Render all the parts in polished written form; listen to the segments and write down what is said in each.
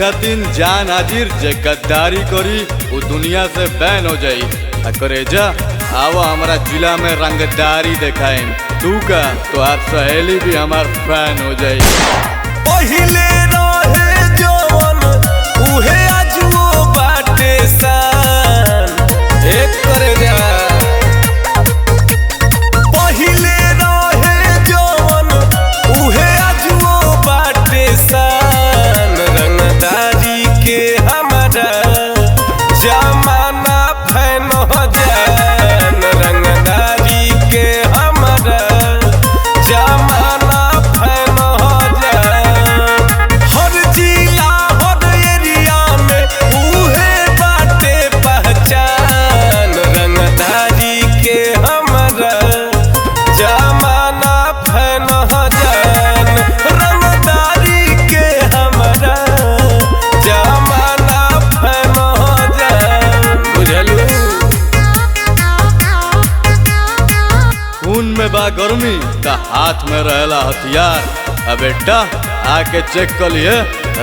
खातिन जान हाजिर जे गद्दारी करी वो दुनिया से बैन हो जाई। करेजा आवा हमारा जिला में रंगदारी दिखाएं। तू का तोहार सहेली भी हमार फैन हो जाई। पहिले रहे जवन उहे आजुओ बाटे सान। एक करेजा पहिले रहे जवन उहे आजुओ बाटे सान। रंगदारी के हमारा जमाना फैन हो जान। रंगदारी के हमारा जमाना फैन हो जान। हर जिला हर एरिया में उहे बाटे पहचान। रंगदारी के हमारा जमाना फैन हो जान। रंगदारी के हमारा जमाना फैन हो जान। बुझलू खून में बा गर्मी का हाथ में रहेला हथियार। अब बेटा आके चेक कर लिए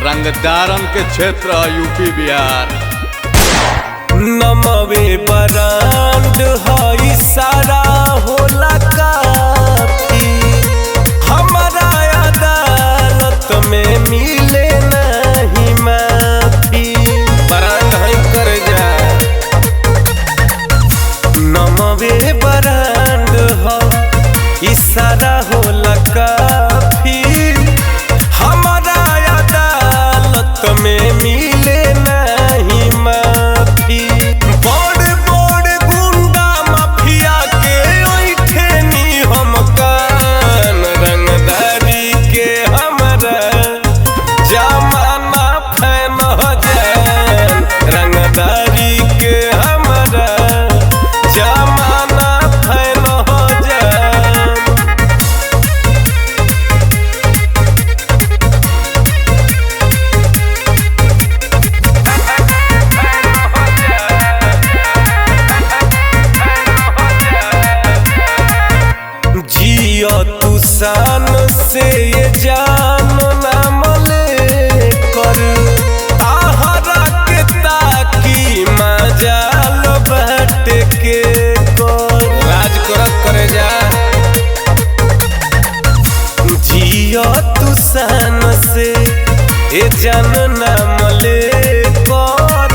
रंगदारन के क्षेत्र यूपी बिहार। नमवे ब्रांड हई सारा होला काफी। हमारा अदालत में मिले नहीं माफी। ब्रांड हई कर जा नमवे ब्रांड हो इशारा होला काफी। हमारा अदालत में मिले नहीं माफी। बड़ बड़ गुंडा माफिया के ओइठनी हम कान। रंगदारी के हमारा जमाना फैन हो जान। रंगदारी के हमारा जमाना फैन हो जान। जियो तू शान से ये जान नाम ले कर। आहरा के ताकी मजाल बाट के कर। राज करत करे जा जियो तू शान से ये जान नाम ले कर।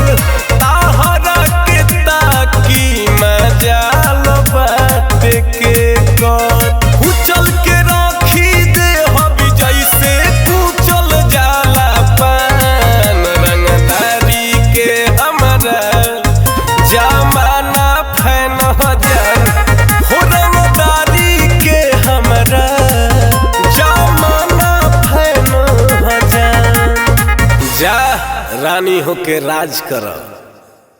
आहरा के ताकी मजाल बाट के कर। उचल के राखी दे हबी जैसे कुचल जाला पान। रंगदारी के हमारा जमाना फैन हो जान। हो रंगदारी के हमारा जमाना फैन हो जान। जा रानी होके राज कर।